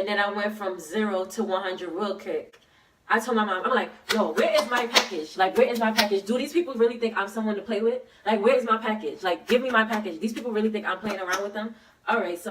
and then I went from 0 to 100 real quick. I told my mom, I'm like, yo, where is my package? Like, where is my package? Do these people really think I'm someone to play with? Like, where is my package? Like, give me my package. These people really think I'm playing around with them? All right, so...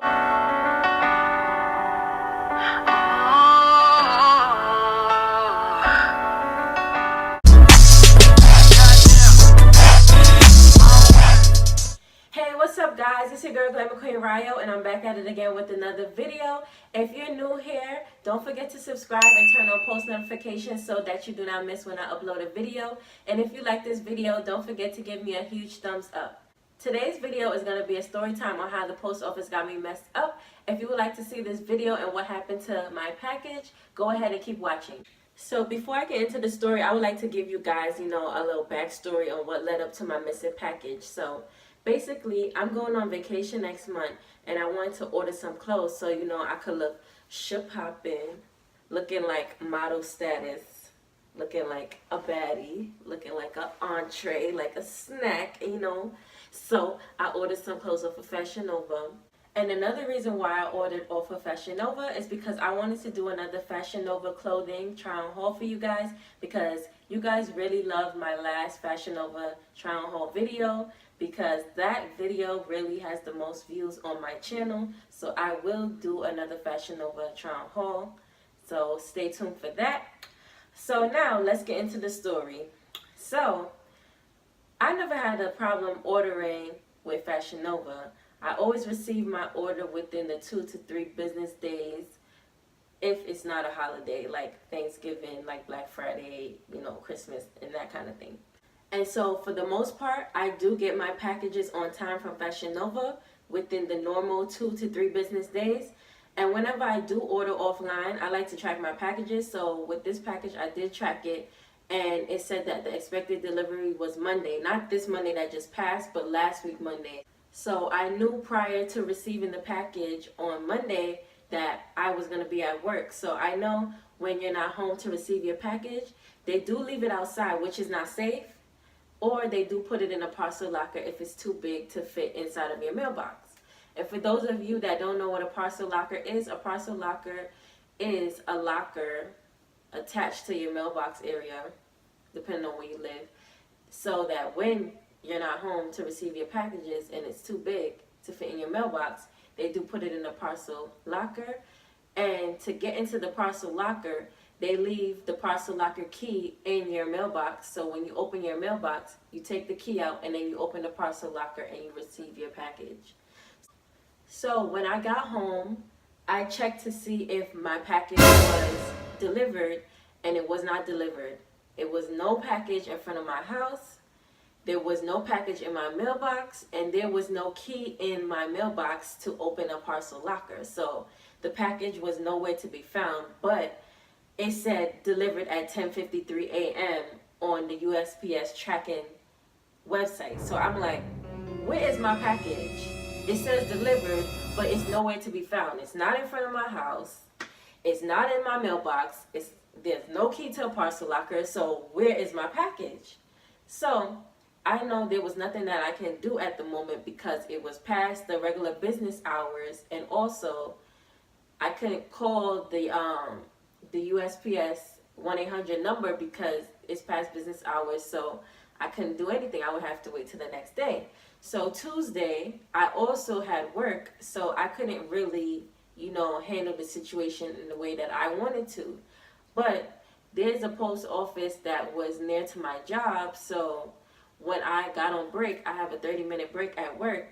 Hey, what's up guys? It's your girl Glamourqueenrayo, and I'm back at it again with another video. If you're new here, don't forget to subscribe and turn on post notifications so that you do not miss when I upload a video. And if you like this video, don't forget to give me a huge thumbs up. Today's video is going to be a story time on how the post office got me messed up. If you would like to see this video and what happened to my package, go ahead and keep watching. So before I get into the story, I would like to give you guys, a little backstory on what led up to my missing package. So basically, I'm going on vacation next month, and I wanted to order some clothes so, I could look ship-hopping, looking like model status, looking like a baddie, looking like an entree, like a snack, So I ordered some clothes off of Fashion Nova. And another reason why I ordered off of Fashion Nova is because I wanted to do another Fashion Nova clothing try-on haul for you guys, because you guys really loved my last Fashion Nova try-on haul video, because that video really has the most views on my channel. So I will do another Fashion Nova try-on haul. So stay tuned for that. So now let's get into the story. So I never had a problem ordering with Fashion Nova. I always receive my order within the 2 to 3 business days if it's not a holiday like Thanksgiving, like Black Friday, Christmas, and that kind of thing. And so for the most part, I do get my packages on time from Fashion Nova within the normal 2 to 3 business days. And whenever I do order offline, I like to track my packages. So with this package, I did track it, and it said that the expected delivery was Monday. Not this Monday that just passed, but last week Monday. So I knew prior to receiving the package on Monday that I was going to be at work. So I know when you're not home to receive your package, they do leave it outside, which is not safe. Or they do put it in a parcel locker if it's too big to fit inside of your mailbox. And for those of you that don't know what a parcel locker is a locker attached to your mailbox area, depending on where you live, so that when you're not home to receive your packages and it's too big to fit in your mailbox, they do put it in a parcel locker. And to get into the parcel locker, they leave the parcel locker key in your mailbox. So when you open your mailbox, you take the key out and then you open the parcel locker and you receive your package. So when I got home, I checked to see if my package was delivered, and it was not delivered. It was no package in front of my house. There was no package in my mailbox, and there was no key in my mailbox to open a parcel locker. So the package was nowhere to be found, but it said delivered at 10:53 a.m. on the USPS tracking website. So I'm like, where is my package? It says delivered, but it's nowhere to be found. It's not in front of my house. It's not in my mailbox. There's no key to a parcel locker. So where is my package? So I know there was nothing that I can do at the moment because it was past the regular business hours, and also I couldn't call the USPS 1-800 number because it's past business hours, so I couldn't do anything. I would have to wait till the next day. So Tuesday, I also had work, so I couldn't really, handle the situation in the way that I wanted to. But there's a post office that was near to my job, so when I got on break, I have a 30-minute break at work,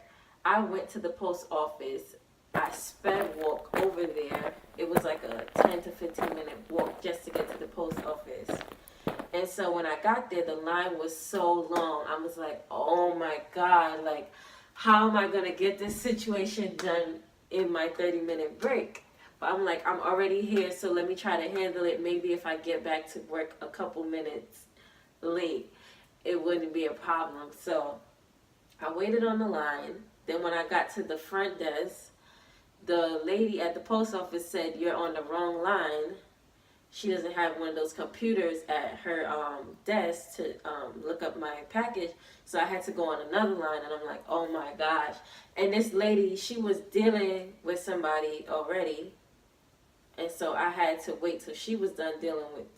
I went to the post office. I sped walk over there. It was like a 10 to 15-minute walk just to get to the post office. And so when I got there, the line was so long. I was like, oh my God, like, how am I going to get this situation done in my 30-minute break? But I'm like, I'm already here, so let me try to handle it. Maybe if I get back to work a couple minutes late, it wouldn't be a problem. So I waited on the line. Then when I got to the front desk, the lady at the post office said, you're on the wrong line. She doesn't have one of those computers at her desk to look up my package. So I had to go on another line, and I'm like, oh my gosh. And this lady, she was dealing with somebody already. so I had to wait till she was done dealing with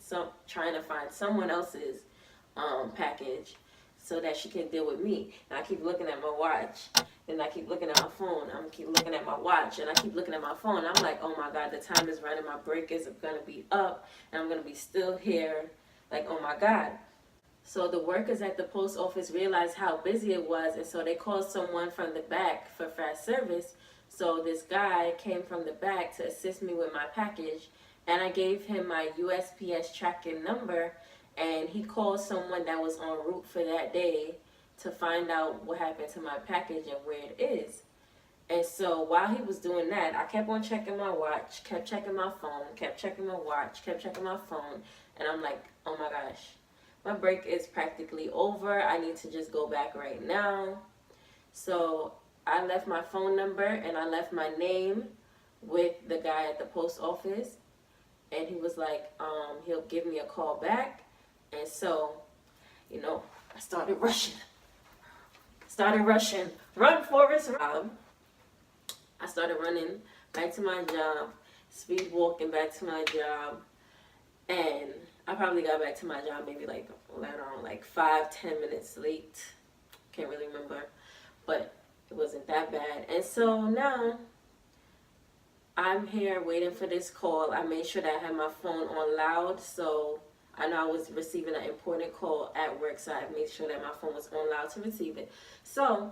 trying to find someone else's package so that she can deal with me. And I keep looking at my watch, and I keep looking at my phone. I keep looking at my watch, and I keep looking at my phone. I'm like, oh my God, the time is running. My break is going to be up, and I'm going to be still here. Like, oh my God. So the workers at the post office realized how busy it was, and so they called someone from the back for fast service. So this guy came from the back to assist me with my package, and I gave him my USPS tracking number, and he called someone that was en route for that day to find out what happened to my package and where it is. And so while he was doing that, I kept on checking my watch, kept checking my phone, kept checking my watch, kept checking my phone, and I'm like, oh my gosh, my break is practically over. I need to just go back right now. So I left my phone number and I left my name with the guy at the post office, and he was like, he'll give me a call back. And so, I started rushing. Run, Forrest, run. I started running back to my job, speed walking back to my job, and I probably got back to my job maybe like later on, like 5-10 minutes late. Can't really remember, but it wasn't that bad. And so now I'm here waiting for this call. I made sure that I had my phone on loud, so I know I was receiving an important call at work, so I made sure that my phone was on loud to receive it. So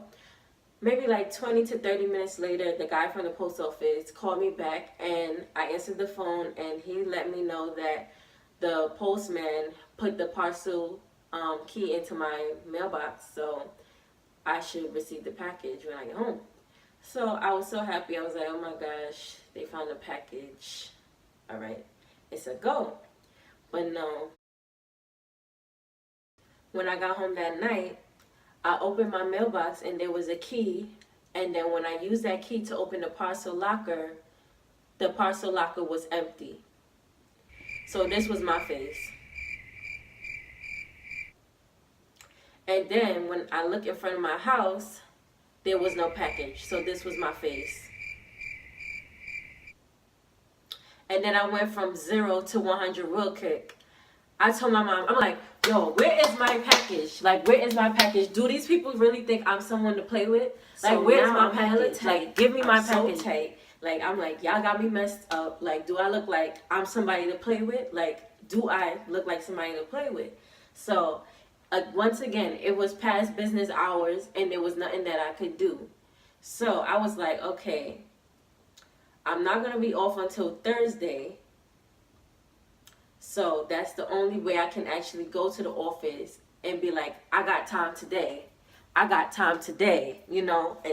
maybe like 20 to 30 minutes later, the guy from the post office called me back, and I answered the phone, and he let me know that the postman put the parcel key into my mailbox, so I should receive the package when I get home. So I was so happy. I was like, oh my gosh, they found the package. All right, it's a go. But no. When I got home that night, I opened my mailbox and there was a key. And then when I used that key to open the parcel locker was empty. So this was my face. And then when I look in front of my house, there was no package. So this was my face. And then I went from 0 to 100 real quick. I told my mom, I'm like, yo, where is my package? Like, where is my package? Do these people really think I'm someone to play with? Like, so where's my package? Like, give me my package. So tight. Like, I'm like, y'all got me messed up. Like, do I look like I'm somebody to play with? Like, do I look like somebody to play with? So, once again, it was past business hours, and there was nothing that I could do. So, I was like, okay, I'm not going to be off until Thursday. So, that's the only way I can actually go to the office and be like, I got time today, and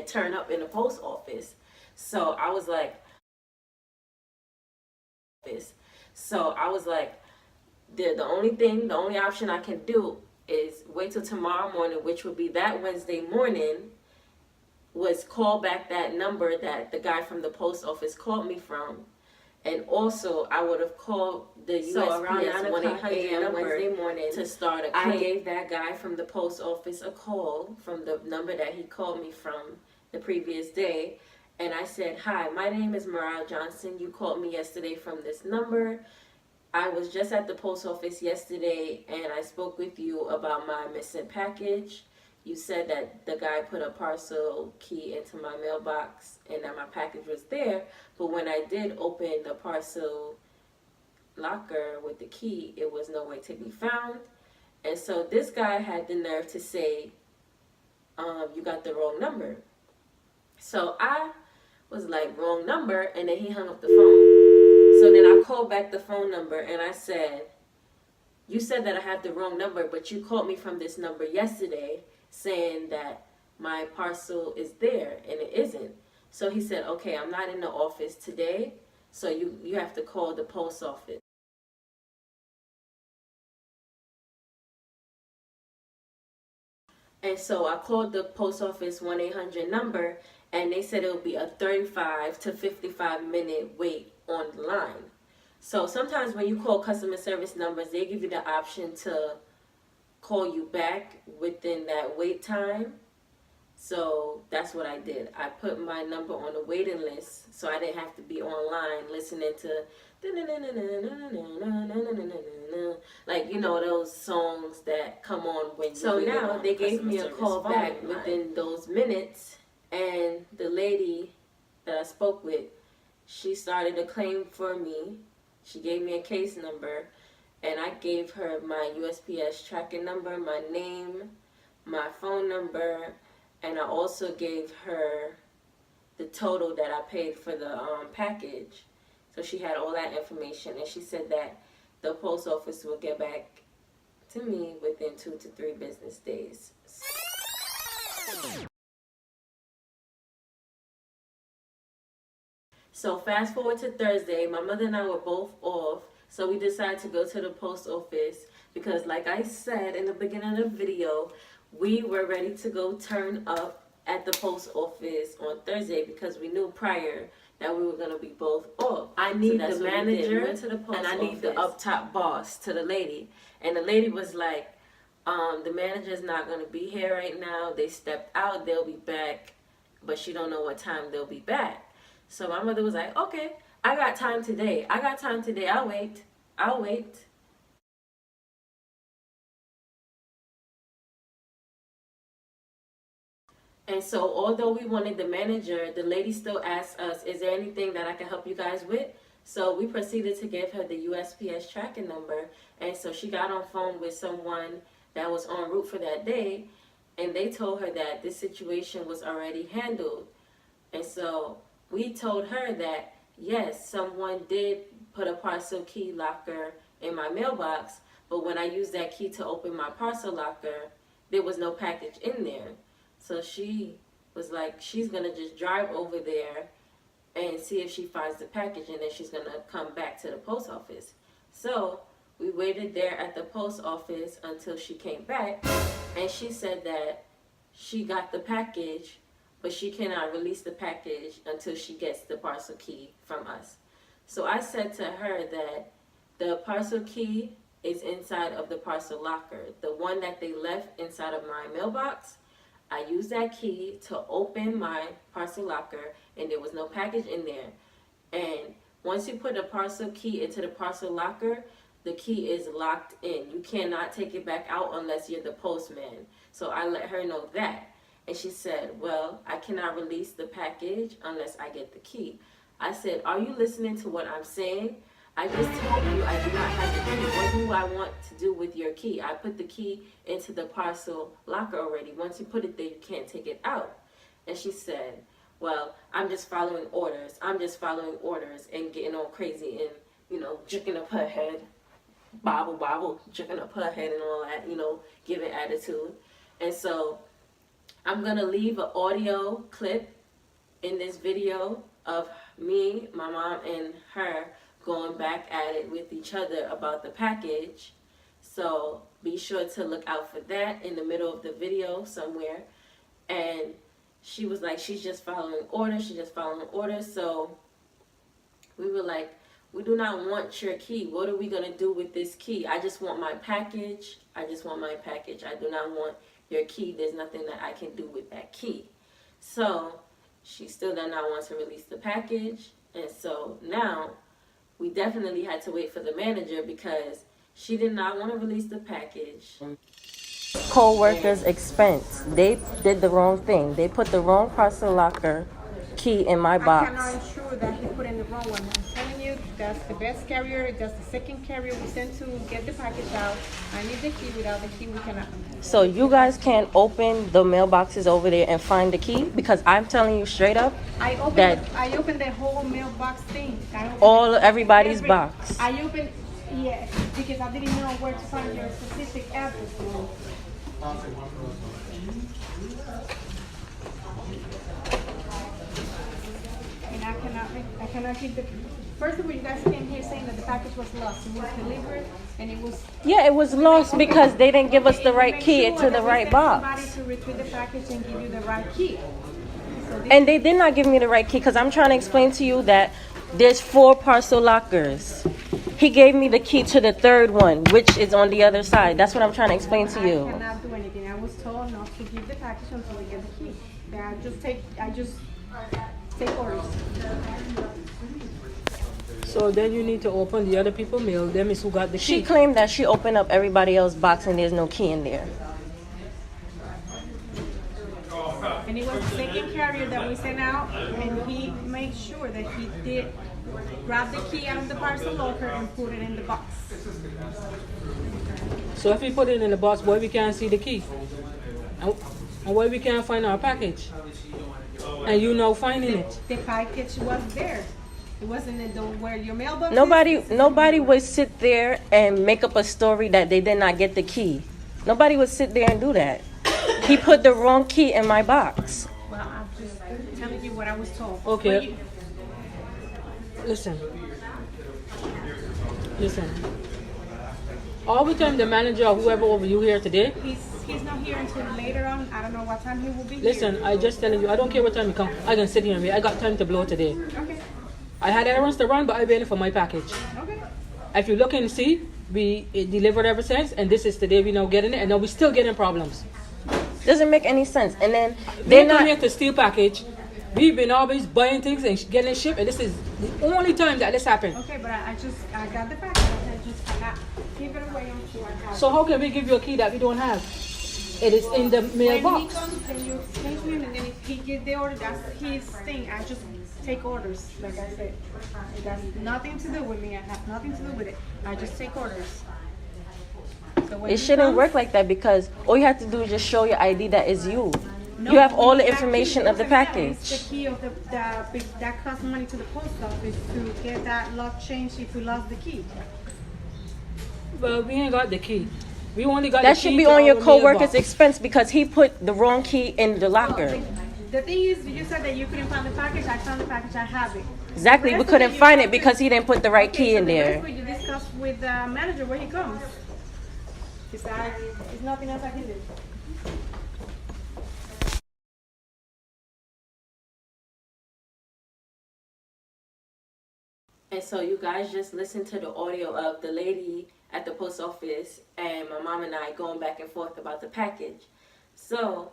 turn up in the post office. So I was like, the only option I can do is wait till tomorrow morning, which would be that Wednesday morning, was call back that number that the guy from the post office called me from. And also, I would have called the USPS 1-800 number Wednesday morning to start a claim. I gave that guy from the post office a call from the number that he called me from the previous day. And I said, hi, my name is Mariah Johnson. You called me yesterday from this number. I was just at the post office yesterday, and I spoke with you about my missing package. You said that the guy put a parcel key into my mailbox and that my package was there. But when I did open the parcel locker with the key, it was nowhere to be found. And so this guy had the nerve to say, you got the wrong number. So I was like, wrong number, and then he hung up the phone. So then I called back the phone number, and I said, you said that I have the wrong number, but you called me from this number yesterday saying that my parcel is there, and it isn't. So he said, okay, I'm not in the office today, so you have to call the post office. And so I called the post office 1-800 number, and they said it would be a 35 to 55 minute wait on the line. So sometimes when you call customer service numbers, they give you the option to call you back within that wait time. So that's what I did. I put my number on the waiting list so I didn't have to be online listening to like, you know, those songs that come on when you. So now they gave me a call back within those minutes, and the lady that I spoke with, she started a claim for me. She gave me a case number, and I gave her my USPS tracking number, my name, my phone number, and I also gave her the total that I paid for the package. So she had all that information, and she said that the post office will get back to me within 2 to 3 business days. So fast forward to Thursday, my mother and I were both off, so we decided to go to the post office because, like I said in the beginning of the video, we were ready to go turn up at the post office on Thursday because we knew prior that we were going to be both off. I need the manager to the post and I need the up top boss to the lady. And the lady was like, the manager's not going to be here right now. They stepped out. They'll be back, but she don't know what time they'll be back. So my mother was like, okay, I got time today. I'll wait. And so although we wanted the manager, the lady still asked us, is there anything that I can help you guys with? So we proceeded to give her the USPS tracking number. And so she got on phone with someone that was en route for that day. And they told her that this situation was already handled. And so we told her that, yes, someone did put a parcel key locker in my mailbox. But when I used that key to open my parcel locker, there was no package in there. So she was like, she's going to just drive over there and see if she finds the package, and then she's going to come back to the post office. So we waited there at the post office until she came back, and she said that she got the package, but she cannot release the package until she gets the parcel key from us. So I said to her that the parcel key is inside of the parcel locker, the one that they left inside of my mailbox. I used that key to open my parcel locker, and there was no package in there. And once you put a parcel key into the parcel locker, the key is locked in. You cannot take it back out unless you're the postman. So I let her know that. And she said, well, I cannot release the package unless I get the key. I said, are you listening to what I'm saying? I just told you I do not have the key. What do I want to do with your key? I put the key into the parcel locker already. Once you put it there, you can't take it out. And she said, well, I'm just following orders. And getting all crazy and, you know, jerking up her head. Bobble, jerking up her head and all that, you know, giving attitude. And so I'm going to leave an audio clip in this video of me, my mom, and her going back at it with each other about the package. So be sure to look out for that in the middle of the video somewhere. And she was like, she's just following orders. So we were like, we do not want your key. What are we going to do with this key? I just want my package. I do not want your key. There's nothing that I can do with that key. So she still does not want to release the package. And so now we definitely had to wait for the manager because she did not want to release the package. Co-workers' expense. They did the wrong thing. They put the wrong parcel locker key in my box. I cannot ensure that he put in the wrong one. I'm telling you, that's the best carrier. That's the second carrier we sent to get the package out. I need the key. Without the key, we cannot. So you guys can't open the mailboxes over there and find the key? Because I'm telling you straight up, I opened the whole mailbox thing. Everybody's box. I opened, yes, because I didn't know where to find your specific address. And I cannot keep the. First of all, you guys came here saying that the package was lost. It was delivered, and it was. Yeah, it was lost because they didn't give us the right key to the right box. Somebody to retrieve the package and give you the right key. And they did not give me the right key because I'm trying to explain to you that there's 4 parcel lockers. He gave me the key to the 3rd one, which is on the other side. That's what I'm trying to explain to you. I cannot do anything. I was told not to give the package until we get the key. I just take orders. So then you need to open the other people's mail. Them is who got the She key. claimed that she opened up everybody else's box and there's no key in there. And it was the second carrier that we sent out, and he made sure that he did grab the key out of the parcel locker and put it in the box. So if we put it in the box, why we can't see the key? And why we can't find our package? And you know finding it. The package was there. It wasn't in the where your mailbox Nobody would sit there and make up a story that they did not get the key. Nobody would sit there and do that. He put the wrong key in my box. Well, I'm just telling you what I was told. Okay. Listen. All the time the manager or whoever over you here today, He's not here until later on. I don't know what time he will be listen, here. I just telling you, I don't care what time you come. I can sit here and wait. I got time to blow today. Okay. I had errands to run, but I waited for my package. Okay. If you look and see, it delivered ever since, and this is today we now getting it, and now we still getting problems. Doesn't make any sense. And then They're they're not not. here to steal package. We've been always buying things and getting it shipped, and this is the only time that this happened. Okay, but I got the package. I just cannot give it away until I have. So how can we give you a key that we don't have? It is in the when he mailbox. comes, then you explain to him, and then if he get the order, that's his thing. I just take orders, like I said. It has nothing to do with me. I have nothing to do with it. I just take orders. So when It he shouldn't comes- work like that because all you have to do is just show your ID that is you. No, You have all the that information key of the doesn't matter. package. It's the key of that costs money to the post office to get that lock changed if we lost the key. Well, we ain't got the key. We only got That the should key be to on your our coworker's mailbox. expense because he put the wrong key in the locker. The thing is, you said that you couldn't find the package. I found the package. I have it. Exactly, The we rest of couldn't you find have it because he didn't put the right Okay, key so in the there. rest will you discuss with the manager when he comes. There's nothing else I can do. And so you guys just listened to the audio of the lady at the post office and my mom and I going back and forth about the package. So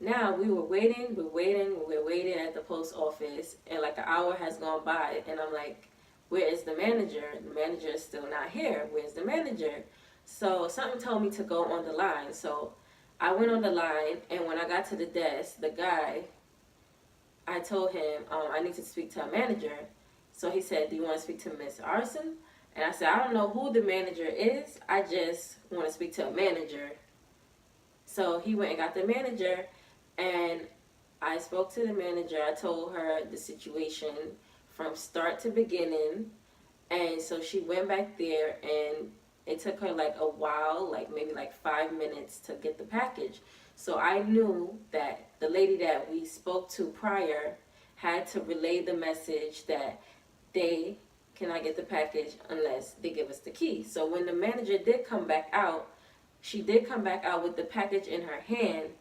now we're waiting at the post office, and like an hour has gone by, and I'm like, where is the manager? The manager is still not here. Where's the manager? So something told me to go on the line. So I went on the line, and when I got to the desk, the guy, I told him, I need to speak to a manager. So he said, do you want to speak to Miss Arson? And I said, I don't know who the manager is. I just want to speak to a manager. So he went and got the manager, and I spoke to the manager. I told her the situation from start to beginning. And so she went back there, and it took her like a while, like maybe like 5 minutes to get the package. So I knew that the lady that we spoke to prior had to relay the message that they cannot get the package unless they give us the key. So when the manager did come back out, she did come back out with the package in her hand,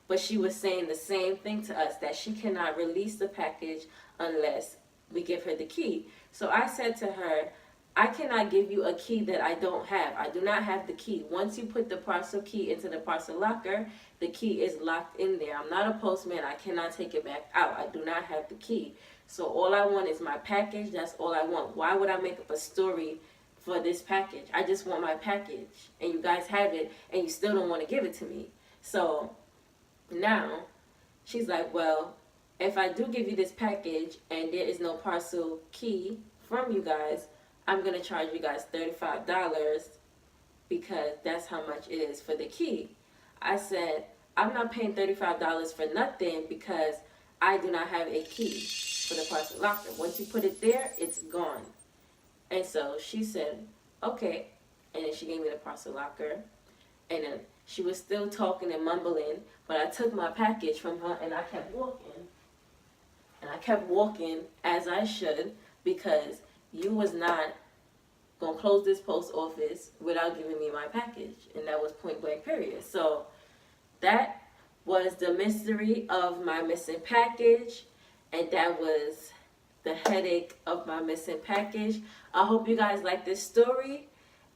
but she was saying the same thing to us, that she cannot release the package unless we give her the key. So I said to her, I cannot give you a key that I don't have. I do not have the key. Once you put the parcel key into the parcel locker, the key is locked in there. I'm not a postman. I cannot take it back out. I do not have the key. So all I want is my package. That's all I want. Why would I make up a story for this package? I just want my package. And you guys have it, and you still don't want to give it to me. So now she's like, well, if I do give you this package and there is no parcel key from you guys, I'm going to charge you guys $35 because that's how much it is for the key. I said, I'm not paying $35 for nothing because I do not have a key for the parcel locker. Once you put it there, it's gone. And so she said, okay. And then she gave me the parcel locker. And then she was still talking and mumbling, but I took my package from her and I kept walking. And I kept walking as I should because you was not going to close this post office without giving me my package. And that was point blank period. So that was the mystery of my missing package. And that was the headache of my missing package. I hope you guys like this story.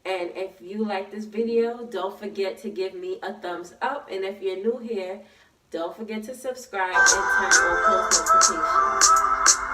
And if you like this video, don't forget to give me a thumbs up. And if you're new here, Don't forget to subscribe and turn on post notifications.